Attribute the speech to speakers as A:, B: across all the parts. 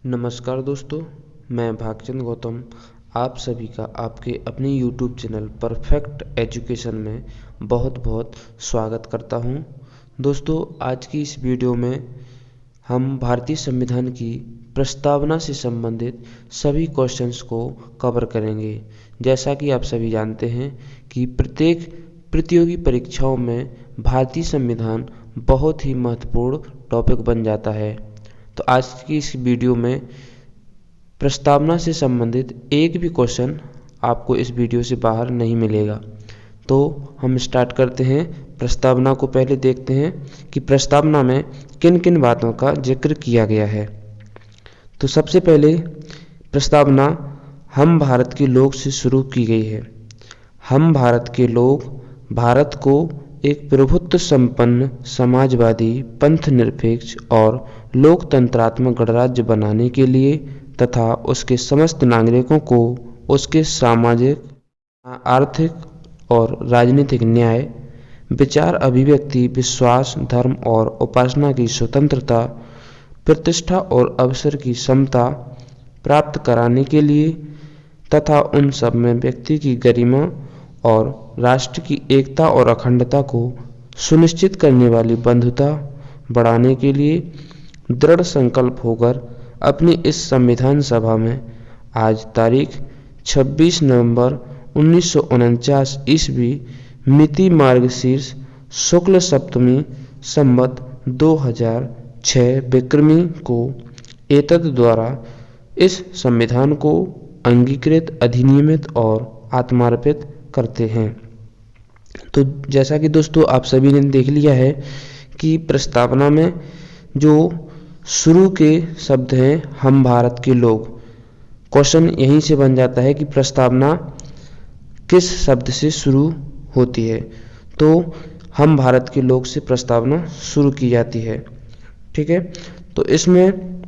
A: नमस्कार दोस्तों, मैं भागचंद गौतम आप सभी का आपके अपने YouTube चैनल परफेक्ट एजुकेशन में बहुत बहुत स्वागत करता हूं। दोस्तों, आज की इस वीडियो में हम भारतीय संविधान की प्रस्तावना से संबंधित सभी क्वेश्चंस को कवर करेंगे। जैसा कि आप सभी जानते हैं कि प्रत्येक प्रतियोगी परीक्षाओं में भारतीय संविधान बहुत ही महत्वपूर्ण टॉपिक बन जाता है। तो आज की इस वीडियो में प्रस्तावना से संबंधित एक भी क्वेश्चन आपको इस वीडियो से बाहर नहीं मिलेगा। तो हम स्टार्ट करते हैं। प्रस्तावना को पहले देखते हैं कि प्रस्तावना में किन किन बातों का जिक्र किया गया है। तो सबसे पहले प्रस्तावना हम भारत के लोग से शुरू की गई है। हम भारत के लोग भारत को एक प्रभुत्व संपन्न समाजवादी पंथ निरपेक्ष और लोकतंत्रात्मक गणराज्य बनाने के लिए तथा उसके समस्त नागरिकों को उसके सामाजिक, आर्थिक और राजनीतिक न्याय, विचार अभिव्यक्ति, विश्वास, धर्म और उपासना की स्वतंत्रता, प्रतिष्ठा और अवसर की समता प्राप्त कराने के लिए तथा उन सब में व्यक्ति की गरिमा और राष्ट्र की एकता और अखंडता को सुनिश्चित करने वाली बंधुता बढ़ाने के लिए दृढ़ संकल्प होकर अपनी इस संविधान सभा में आज तारीख 26 नवंबर 1949 ईस्वी मिति मार्गशीर्ष शुक्ल सप्तमी संवत 2006 विक्रमी को एतद द्वारा इस संविधान को अंगीकृत, अधिनियमित और आत्मार्पित करते हैं। तो जैसा कि दोस्तों आप सभी ने देख लिया है कि प्रस्तावना में जो शुरू के शब्द हैं हम भारत के लोग, क्वेश्चन यहीं से बन जाता है कि प्रस्तावना किस शब्द से शुरू होती है। तो हम भारत के लोग से प्रस्तावना शुरू की जाती है। ठीक है, तो इसमें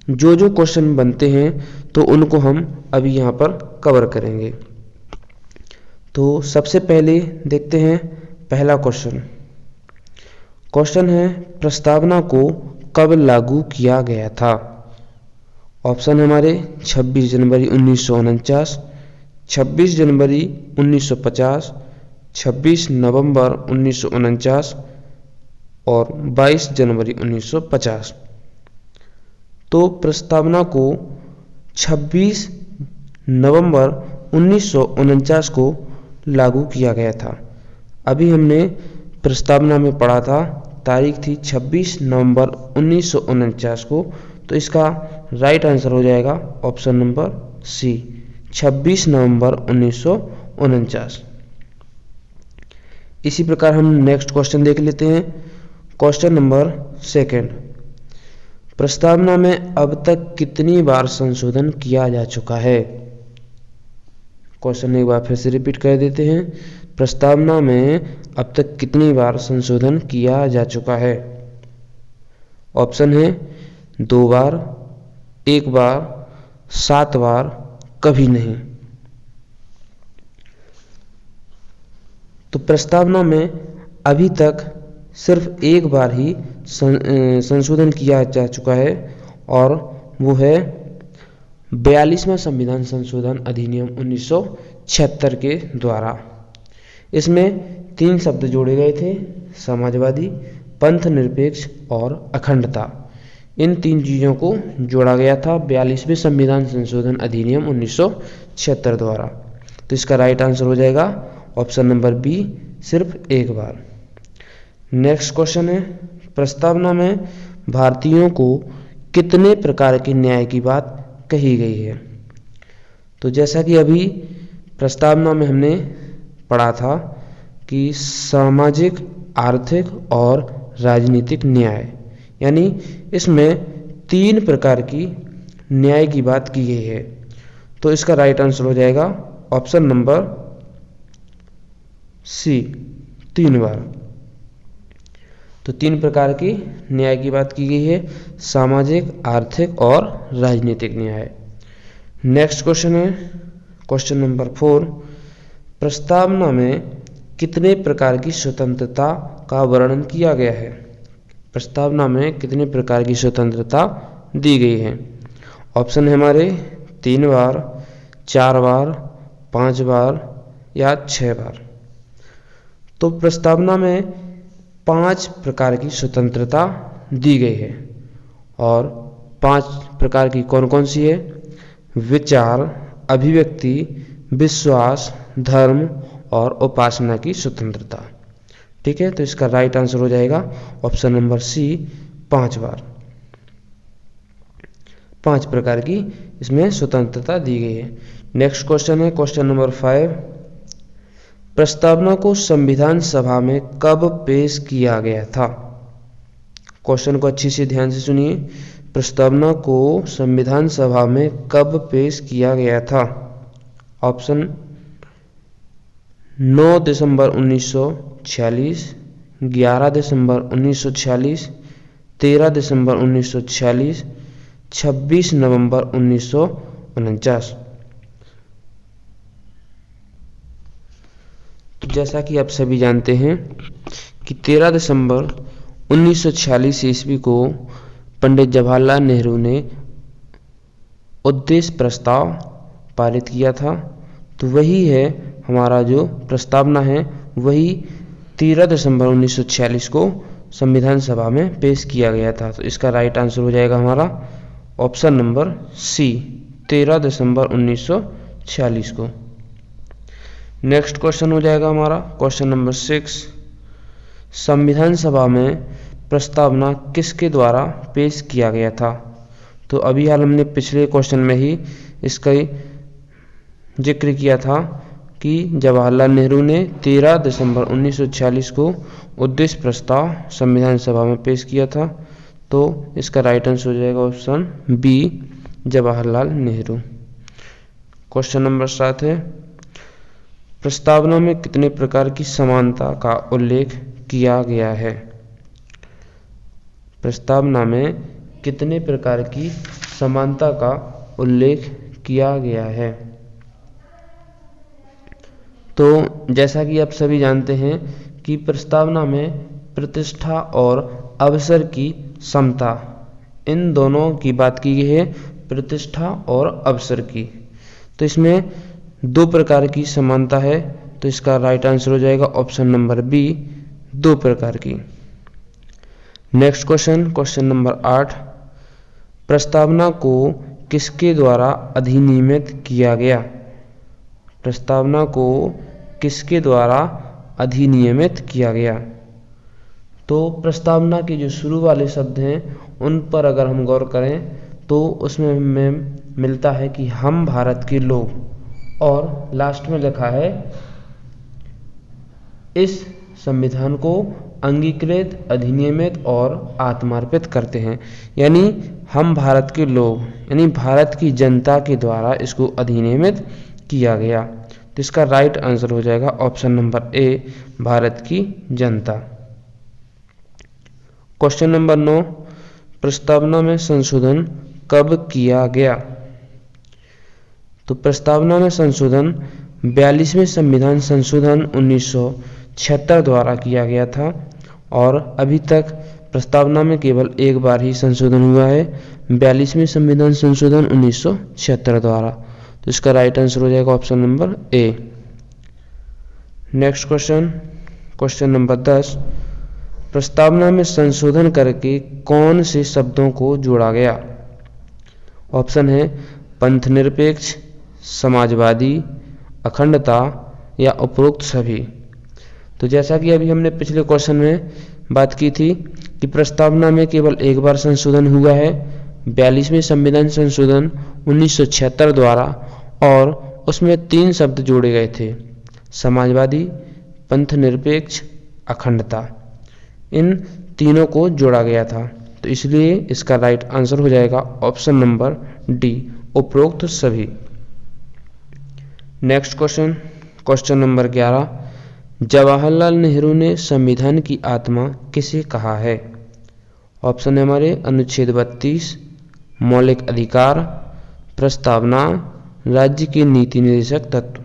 A: जो जो क्वेश्चन बनते हैं तो उनको हम अभी यहाँ पर कवर करेंगे। तो सबसे पहले देखते हैं पहला क्वेश्चन है प्रस्तावना को कब लागू किया गया था। ऑप्शन हमारे 26 जनवरी 1949, 26 जनवरी 1950, 26 नवंबर 1949 और 22 जनवरी 1950। तो प्रस्तावना को 26 नवंबर 1949 को लागू किया गया था। अभी हमने प्रस्तावना में पढ़ा था तारीख थी 26 नवंबर 1949 को, तो इसका राइट आंसर हो जाएगा ऑप्शन नंबर सी, 26 नवंबर 1949। इसी प्रकार हम नेक्स्ट क्वेश्चन देख लेते हैं। क्वेश्चन नंबर सेकंड, प्रस्तावना में अब तक कितनी बार संशोधन किया जा चुका है। क्वेश्चन एक बार फिर से रिपीट कर देते हैं। प्रस्तावना में अब तक कितनी बार संशोधन किया जा चुका है। ऑप्शन है 2 बार, 1 बार, 7 बार, कभी नहीं। तो प्रस्तावना में अभी तक सिर्फ 1 बार ही संशोधन किया जा चुका है और वो है 42वां संविधान संशोधन अधिनियम 1976 के द्वारा। इसमें 3 शब्द जोड़े गए थे, समाजवादी, पंथ निरपेक्ष और अखंडता। इन 3 चीज़ों को जोड़ा गया था 42वें संविधान संशोधन अधिनियम 1976 द्वारा। तो इसका राइट आंसर हो जाएगा ऑप्शन नंबर बी, सिर्फ 1 बार। नेक्स्ट क्वेश्चन है प्रस्तावना में भारतीयों को कितने प्रकार के न्याय की बात कही गई है। तो जैसा कि अभी प्रस्तावना में हमने पढ़ा था कि सामाजिक, आर्थिक और राजनीतिक न्याय, यानी इसमें 3 प्रकार की न्याय की बात की गई है। तो इसका राइट आंसर हो जाएगा ऑप्शन नंबर सी, 3 बार। तो 3 प्रकार की न्याय की बात की गई है, सामाजिक, आर्थिक और राजनीतिक न्याय। नेक्स्ट क्वेश्चन है क्वेश्चन नंबर 4, प्रस्तावना में कितने प्रकार की स्वतंत्रता का वर्णन किया गया है। प्रस्तावना में कितने प्रकार की स्वतंत्रता दी गई है। ऑप्शन है हमारे 3 बार, 4 बार, 5 बार या 6 बार। तो प्रस्तावना में 5 प्रकार की स्वतंत्रता दी गई है और 5 प्रकार की कौन कौन सी है? विचार, अभिव्यक्ति, विश्वास, धर्म और उपासना की स्वतंत्रता। ठीक है, तो इसका राइट आंसर हो जाएगा ऑप्शन नंबर सी, 5 बार। 5 प्रकार की इसमें स्वतंत्रता दी गई है। नेक्स्ट क्वेश्चन है क्वेश्चन नंबर 5। प्रस्तावना को संविधान सभा में कब पेश किया गया था? क्वेश्चन को अच्छी से ध्यान से सुनिए। प्रस्तावना को संविधान सभा में कब पेश किया गया था? ऑप्शन 9 दिसंबर 1946, 11 दिसंबर 1946, 13 दिसंबर 1946, 26 नवंबर 1949। तो जैसा कि आप सभी जानते हैं कि 13 दिसंबर 1946 ईस्वी को पंडित जवाहरलाल नेहरू ने उद्देश्य प्रस्ताव पारित किया था। तो वही है हमारा जो प्रस्तावना है, वही 13 दिसंबर 1946 को संविधान सभा में पेश किया गया था। तो इसका राइट आंसर हो जाएगा हमारा ऑप्शन नंबर सी, 13 दिसंबर 1946 को। नेक्स्ट क्वेश्चन हो जाएगा हमारा क्वेश्चन नंबर 6। संविधान सभा में प्रस्तावना किसके द्वारा पेश किया गया था? तो अभी हाल हमने पिछले क्वेश्चन में ही इसका जिक्र किया था कि जवाहरलाल नेहरू ने 13 दिसंबर 1946 को उद्देश्य प्रस्ताव संविधान सभा में पेश किया था। तो इसका राइट आंसर हो जाएगा option B, Jawaharlal Nehru. Question number 7 है, प्रस्तावना में कितने प्रकार की समानता का उल्लेख किया गया है? प्रस्तावना में कितने प्रकार की समानता का उल्लेख किया गया है? तो जैसा कि आप सभी जानते हैं कि प्रस्तावना में प्रतिष्ठा और अवसर की समता, इन दोनों की बात की गई है, प्रतिष्ठा और अवसर की। तो इसमें 2 प्रकार की समानता है। तो इसका राइट आंसर हो जाएगा ऑप्शन नंबर बी, 2 प्रकार की। Next question question number 8। प्रस्तावना को किसके द्वारा अधिनियमित किया गया? प्रस्तावना को किसके द्वारा अधिनियमित किया गया? तो प्रस्तावना के जो शुरू वाले शब्द हैं उन पर अगर हम गौर करें तो उसमें हमें मिलता है कि हम भारत के लोग, और लास्ट में लिखा है इस संविधान को अंगीकृत, अधिनियमित और आत्मार्पित करते हैं। यानी हम भारत के लोग यानी भारत की जनता के द्वारा इसको अधिनियमित किया गया। तो इसका राइट आंसर हो जाएगा ऑप्शन नंबर ए, भारत की जनता। क्वेश्चन नंबर 9, प्रस्तावना में संशोधन कब किया गया? तो प्रस्तावना में संशोधन 42वें संविधान संशोधन 1976 द्वारा किया गया था और अभी तक प्रस्तावना में केवल एक बार ही संशोधन हुआ है, 42वें संविधान संशोधन 1976 द्वारा। तो इसका राइट आंसर हो जाएगा option number A. Next question question number 10, प्रस्तावना में संशोधन करके कौन से शब्दों को जोड़ा गया? ऑप्शन है पंथ निरपेक्ष, समाजवादी, अखंडता या उपरोक्त सभी। तो जैसा कि अभी हमने पिछले क्वेश्चन में बात की थी कि प्रस्तावना में केवल एक बार संशोधन हुआ है, 42वें संविधान संशोधन 1976 द्वारा, और उसमें 3 शब्द जोड़े गए थे, समाजवादी, पंथ निरपेक्ष, अखंडता। इन तीनों को जोड़ा गया था। तो इसलिए इसका राइट आंसर हो जाएगा ऑप्शन नंबर डी, उपरोक्त सभी। Next question question number 11, Jawaharlal Nehru ने संविधान की आत्मा किसे कहा है? ऑप्शन है हमारे अनुच्छेद 32, मौलिक अधिकार, प्रस्तावना, राज्य के नीति निर्देशक तत्व।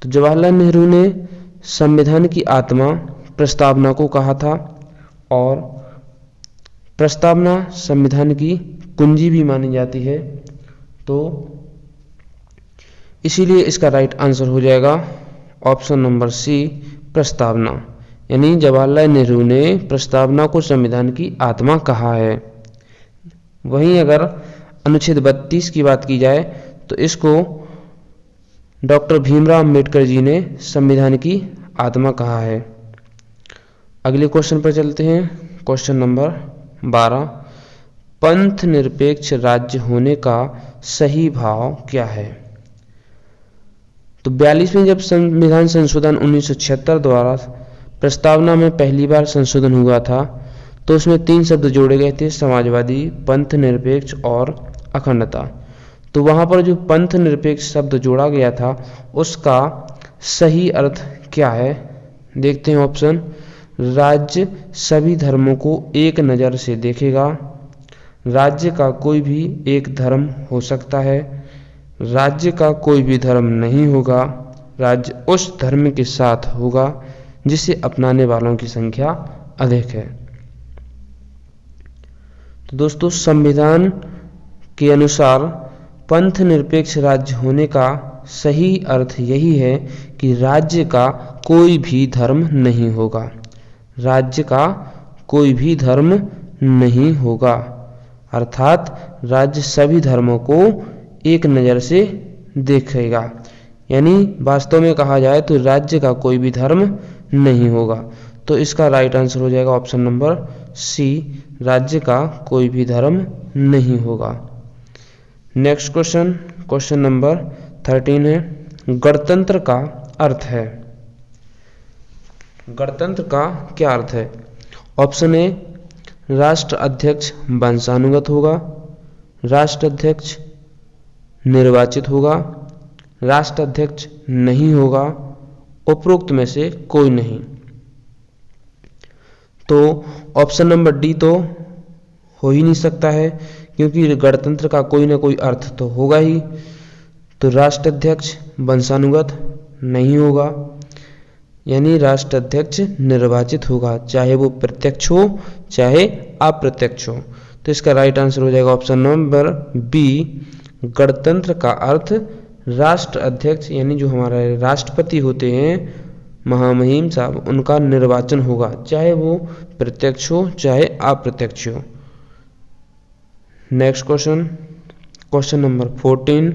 A: तो जवाहरलाल नेहरू ने संविधान की आत्मा प्रस्तावना को कहा था और प्रस्तावना संविधान की कुंजी भी मानी जाती है। तो इसीलिए इसका राइट आंसर हो जाएगा ऑप्शन नंबर सी, प्रस्तावना। यानी जवाहरलाल नेहरू ने प्रस्तावना को संविधान की आत्मा कहा है। वहीं अगर अनुच्छेद 32 की बात की जाए तो इसको डॉक्टर भीमराव अंबेडकर जी ने संविधान की आत्मा कहा है। अगले क्वेश्चन पर चलते हैं। क्वेश्चन नंबर 12, पंथ निरपेक्ष राज्य होने का सही भाव क्या है? तो 42 में जब संविधान संशोधन 1976 द्वारा प्रस्तावना में पहली बार संशोधन हुआ था तो उसमें 3 शब्द जोड़े गए थे, समाजवादी, पंथ निरपेक्ष और अखंडता। तो वहां पर जो पंथ निरपेक्ष शब्द जोड़ा गया था उसका सही अर्थ क्या है? देखते हैं ऑप्शन। राज्य सभी धर्मों को एक नज़र से देखेगा, राज्य का कोई भी एक धर्म हो सकता है, राज्य का कोई भी धर्म नहीं होगा, राज्य उस धर्म के साथ होगा जिसे अपनाने वालों की संख्या अधिक है। तो दोस्तों संविधान के अनुसार पंथ निरपेक्ष राज्य होने का सही अर्थ यही है कि राज्य का कोई भी धर्म नहीं होगा, राज्य का कोई भी धर्म नहीं होगा, अर्थात राज्य सभी धर्मों को एक नज़र से देखेगा। यानी वास्तव में कहा जाए तो राज्य का कोई भी धर्म नहीं होगा। तो इसका राइट आंसर हो जाएगा ऑप्शन नंबर सी, राज्य का कोई भी धर्म नहीं होगा। नेक्स्ट क्वेश्चन, क्वेश्चन नंबर 13 है, गणतंत्र का अर्थ है। गणतंत्र का क्या अर्थ है? ऑप्शन ए, राष्ट्र अध्यक्ष वंशानुगत होगा, राष्ट्र अध्यक्ष निर्वाचित होगा, राष्ट्र अध्यक्ष नहीं होगा, उपरोक्त में से कोई नहीं। तो ऑप्शन नंबर डी तो हो ही नहीं सकता है क्योंकि गणतंत्र का कोई ना कोई अर्थ तो होगा ही। तो राष्ट्र अध्यक्ष वंशानुगत नहीं होगा, यानी राष्ट्र अध्यक्ष निर्वाचित होगा, चाहे वो प्रत्यक्ष हो चाहे अप्रत्यक्ष हो। तो इसका राइट आंसर हो जाएगा ऑप्शन नंबर बी, गणतंत्र का अर्थ राष्ट्र अध्यक्ष यानी जो हमारे राष्ट्रपति होते हैं महामहिम साहब, उनका निर्वाचन होगा, चाहे वो प्रत्यक्ष हो चाहे अप्रत्यक्ष हो। नेक्स्ट क्वेश्चन, क्वेश्चन नंबर 14,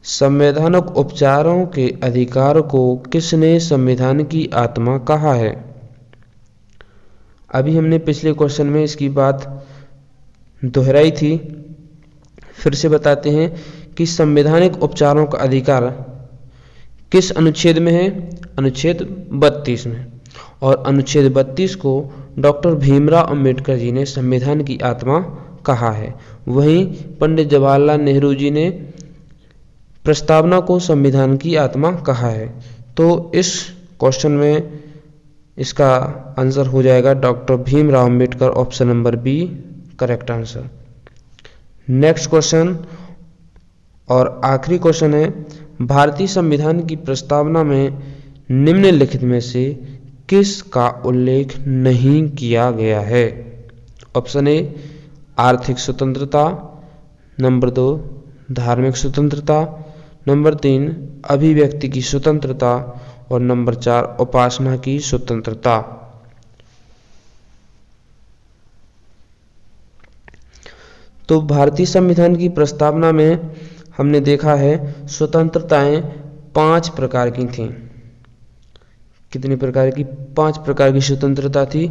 A: संवैधानिक उपचारों के अधिकार को किसने संविधान की आत्मा कहा है? अभी हमने पिछले क्वेश्चन में इसकी बात दोहराई थी, फिर से बताते हैं कि संवैधानिक उपचारों का अधिकार किस अनुच्छेद में है? अनुच्छेद 32 में। और अनुच्छेद 32 को डॉक्टर भीमराव अंबेडकर जी ने संविधान की आत्मा कहा है। वहीं पंडित जवाहरलाल नेहरू जी ने प्रस्तावना को संविधान की आत्मा कहा है। तो इस क्वेश्चन में इसका आंसर हो जाएगा doctor Bhimrao Ambedkar, option number B correct answer. Next question और आखिरी क्वेश्चन है, भारतीय संविधान की प्रस्तावना में निम्नलिखित में से किस का उल्लेख नहीं किया गया है? ऑप्शन ए, आर्थिक स्वतंत्रता, नंबर 2 धार्मिक स्वतंत्रता, नंबर 3 अभिव्यक्ति की स्वतंत्रता और नंबर 4 उपासना की स्वतंत्रता। तो भारतीय संविधान की प्रस्तावना में हमने देखा है स्वतंत्रताएं 5 प्रकार की थीं। कितने प्रकार की? 5 प्रकार की स्वतंत्रता थी,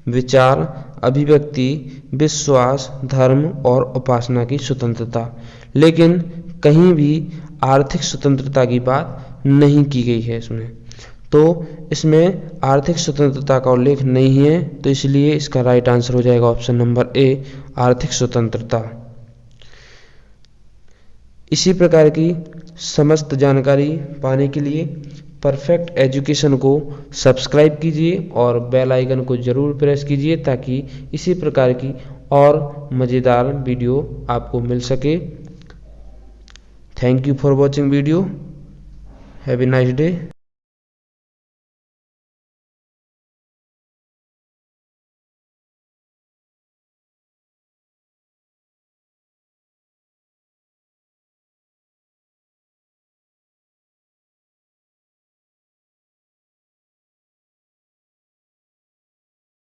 A: विचार, अभिव्यक्ति, विश्वास, धर्म और उपासना की स्वतंत्रता। लेकिन कहीं भी आर्थिक स्वतंत्रता की बात नहीं की गई है इसमें। तो इसमें आर्थिक स्वतंत्रता का उल्लेख नहीं है, तो इसलिए इसका राइट आंसर हो जाएगा ऑप्शन नंबर ए, आर्थिक स्वतंत्रता। इसी प्रकार की समस्त जानकारी पाने के लिए परफेक्ट एजुकेशन को सब्सक्राइब कीजिए और बेल आइकन को जरूर प्रेस कीजिए ताकि इसी प्रकार की और मज़ेदार वीडियो आपको मिल सके। Thank you for watching video. Have a nice day.